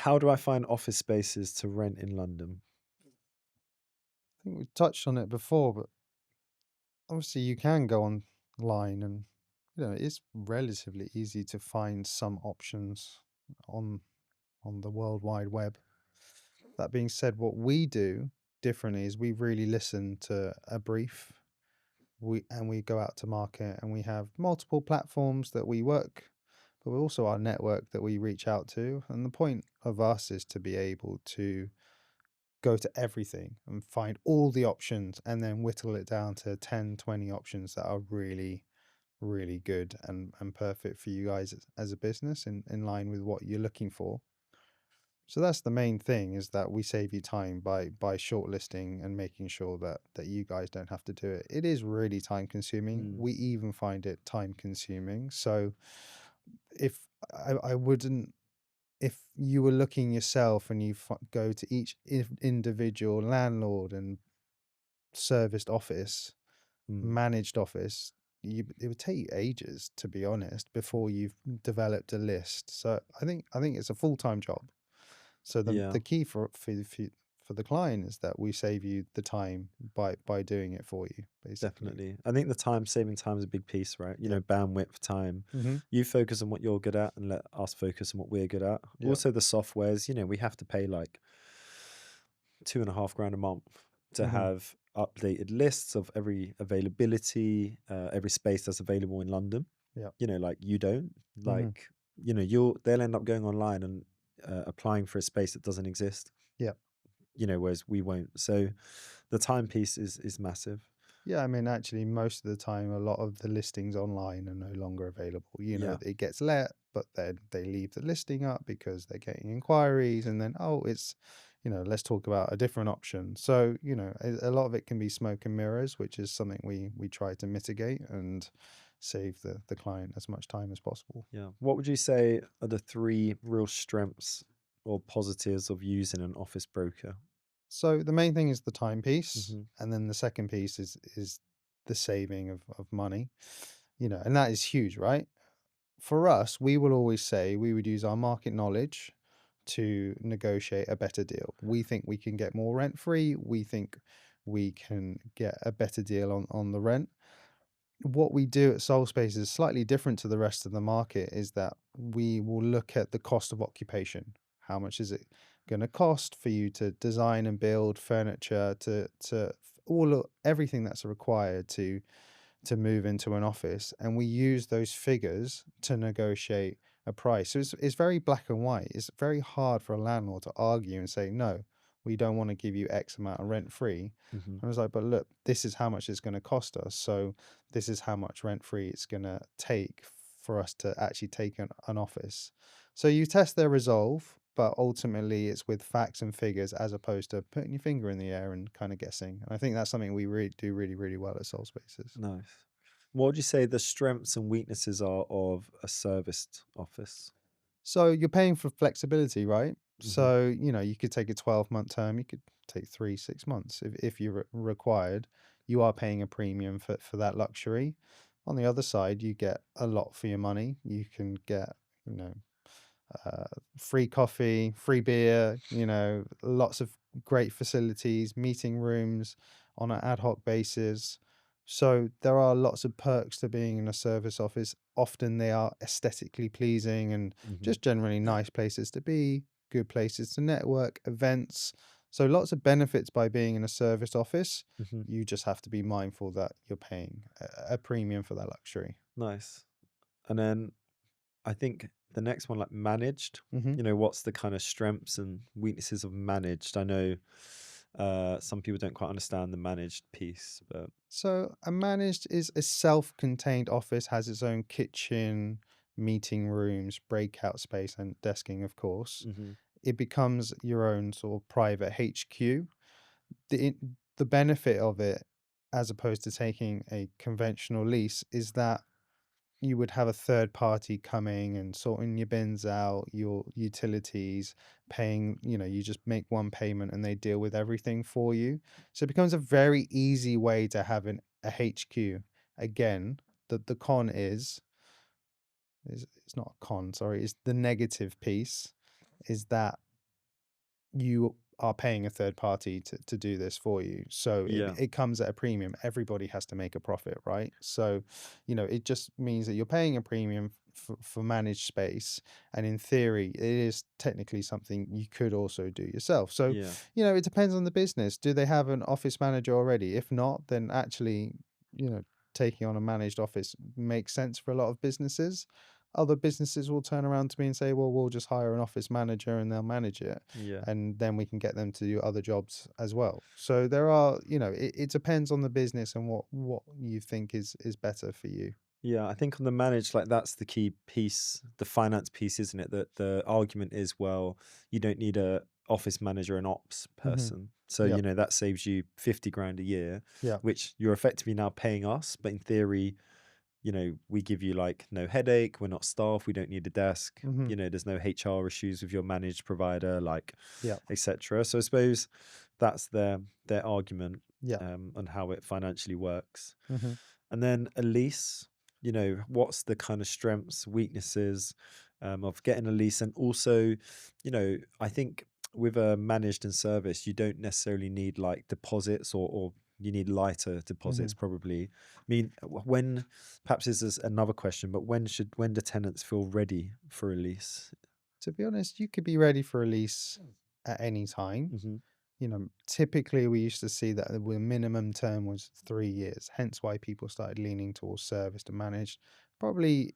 how do I find office spaces to rent in London? I think we touched on it before, but obviously you can go online and it's relatively easy to find some options on the World Wide Web. That being said, what we do differently is we really listen to a brief. We go out to market and we have multiple platforms that we work, but we also our network that we reach out to. And the point of us is to be able to go to everything and find all the options and then whittle it down to 10, 20 options that are really, really good and perfect for you guys as a business in line with what you're looking for. So that's the main thing, is that we save you time by shortlisting and making sure that you guys don't have to do it. It is really time consuming. Mm, We even find it time consuming. So if I wouldn't, if you were looking yourself and you go to each individual landlord and serviced office, mm. managed office, it would take you ages, to be honest, before you've developed a list. So I think it's a full-time job. So Yeah, the key for the client is that we save you the time by doing it for you, basically. definitely. I think the saving time is a big piece, right? Yeah. Bandwidth, time. Hmm. You focus on what you're good at and let us focus on what we're good at. Yeah. Also, the softwares, we have to pay like 2.5 grand a month to Hmm. have updated lists of every availability, every space that's available in London. Yeah. Like you don't. Hmm. Like, they'll end up going online and applying for a space that doesn't exist. Yeah. Whereas we won't. So the timepiece is massive. Yeah, I mean, actually, most of the time, a lot of the listings online are no longer available. Yeah. It gets let, but then they leave the listing up because they're getting inquiries, and then, oh, let's talk about a different option. So, a lot of it can be smoke and mirrors, which is something we try to mitigate and save the client as much time as possible. Yeah. What would you say are the three real strengths or positives of using an office broker? So the main thing is the timepiece, Hmm. and then the second piece is the saving of money, and that is huge, right? For us, we will always say we would use our market knowledge to negotiate a better deal. We think we can get more rent free. We think we can get a better deal on the rent. What we do at Soul Space is slightly different to the rest of the market, is that we will look at the cost of occupation. How much is it going to cost for you to design and build furniture, to everything that's required to move into an office, and we use those figures to negotiate a price. So it's very black and white. It's very hard for a landlord to argue and say, no, we don't want to give you X amount of rent free. Hmm. I was like, but look, this is how much it's going to cost us. So this is how much rent free it's going to take for us to actually take an office. So you test their resolve, but ultimately it's with facts and figures as opposed to putting your finger in the air and kind of guessing. And I think that's something we really do really, really well at Soul Spaces. Nice. What would you say the strengths and weaknesses are of a serviced office? So you're paying for flexibility, right? Hmm. So, you could take a 12-month term, you could take 3, 6 months if you're required. You are paying a premium for that luxury. On the other side, you get a lot for your money. You can get, you know, uh, free coffee, free beer, lots of great facilities, meeting rooms on an ad hoc basis. So there are lots of perks to being in a service office. Often they are aesthetically pleasing and Hmm. just generally nice places to be, good places to network, events. So lots of benefits by being in a service office. Hmm. You just have to be mindful that you're paying a premium for that luxury. Nice. And then I think the next one, like managed, Hmm. what's the kind of strengths and weaknesses of managed? I know some people don't quite understand the managed piece, but So a managed is a self-contained office, has its own kitchen, meeting rooms, breakout space, and desking, of course. hmm. It becomes your own sort of private HQ. The benefit of it, as opposed to taking a conventional lease, is that you would have a third party coming and sorting your bins out, your utilities, paying, you just make one payment and they deal with everything for you. So it becomes a very easy way to have a HQ. Again, the con is it's not a con, sorry, it's the negative piece is that you are paying a third party to do this for you. So Yeah. it comes at a premium. Everybody has to make a profit, right? So, it just means that you're paying a premium for managed space. And in theory, it is technically something you could also do yourself. So, Yeah. it depends on the business. Do they have an office manager already? If not, then actually, you know, taking on a managed office makes sense for a lot of businesses. Other businesses will turn around to me and say, well, we'll just hire an office manager and they'll manage it, Yeah. and then we can get them to do other jobs as well. So there are, it depends on the business and what you think is better for you. Yeah, I think on the managed, like that's the key piece, the finance piece, isn't it? That the argument is, well, you don't need a office manager and ops Hmm. person. So, Yep. that saves you 50 grand a year, Yeah. which you're effectively now paying us. But in theory, we give you like no headache, we're not staff, we don't need a desk, Hmm. there's no HR issues with your managed provider, like Yeah. etc. So I suppose that's their argument Yeah. on how it financially works. Hmm. And then a lease, what's the kind of strengths, weaknesses of getting a lease? And also, I think with a managed and service, you don't necessarily need like deposits or you need lighter Hmm. deposits probably. I mean, when perhaps this is another question, but when do tenants feel ready for a lease? To be honest, you could be ready for a lease at any time. Hmm. Typically we used to see that the minimum term was 3 years, hence why people started leaning towards serviced and managed. Probably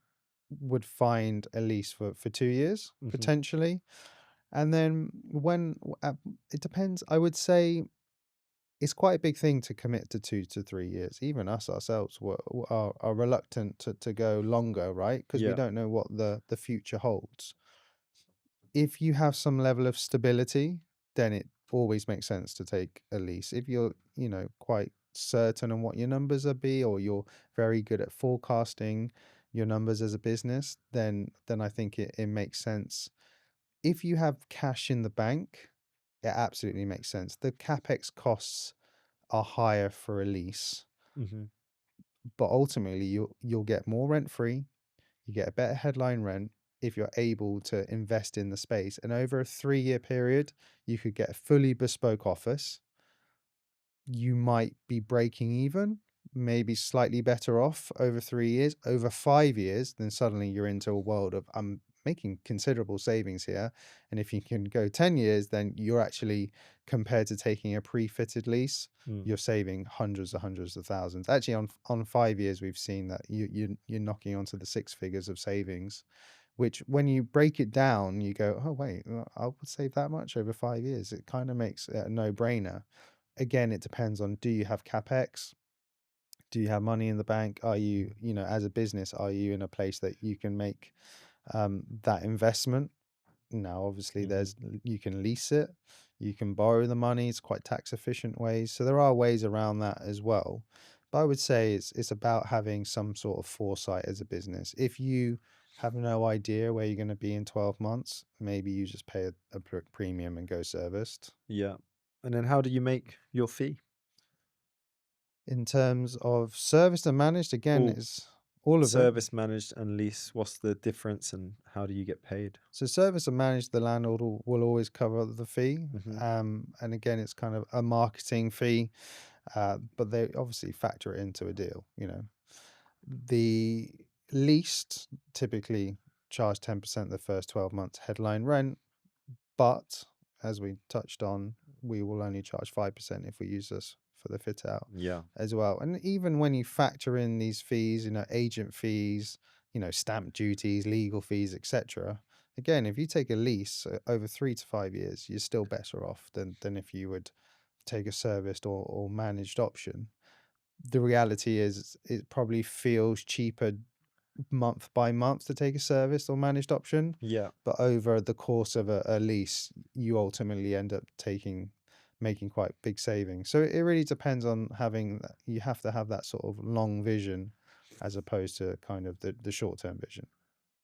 would find a lease for 2 years Hmm. potentially. And then it depends. I would say it's quite a big thing to commit to 2 to 3 years. Even us ourselves are reluctant to go longer, right? Because we Yeah. don't know what the future holds. If you have some level of stability, then it always makes sense to take a lease. If you're, quite certain on what your numbers are be, or you're very good at forecasting your numbers as a business, then I think it makes sense. If you have cash in the bank, it absolutely makes sense. The capex costs are higher for a lease, Hmm. but ultimately you'll get more rent free. You get a better headline rent if you're able to invest in the space. And over a 3 year period, you could get a fully bespoke office. You might be breaking even, maybe slightly better off over 3 years. Over 5 years, then suddenly you're into a world of I'm making considerable savings here. And if you can go 10 years, then you're actually, compared to taking a pre-fitted lease, Mm. you're saving hundreds of thousands. Actually, on 5 years, we've seen that you're knocking onto the six figures of savings, which when you break it down, you go, oh wait, I would save that much over 5 years. It kind of makes it a no-brainer. Again, it depends on, do you have capex? Do you have money in the bank? Are you, as a business, are you in a place that you can make that investment? Now, obviously, Hmm. you can lease it, you can borrow the money. It's quite tax efficient ways. So there are ways around that as well. But I would say it's about having some sort of foresight as a business. If you have no idea where you're going to be in 12 months, maybe you just pay a premium and go serviced. Yeah. And then how do you make your fee? In terms of serviced and managed, again, Or is all of it. service managed and lease, what's the difference and how do you get paid? So service and managed, the landlord will always cover the fee. Hmm. And again, it's kind of a marketing fee, but they obviously factor it into a deal. The leased typically charge 10% the first 12 months headline rent, but as we touched on, we will only charge 5% if we use this for the fit out Yeah. as well. And even when you factor in these fees, agent fees, stamp duties, legal fees, etc. Again, if you take a lease over 3 to 5 years, you're still better off than if you would take a serviced or managed option. The reality is it probably feels cheaper month by month to take a serviced or managed option, Yeah. but over the course of a lease, you ultimately end up making quite big savings. So it really depends on you have to have that sort of long vision as opposed to kind of the short term vision.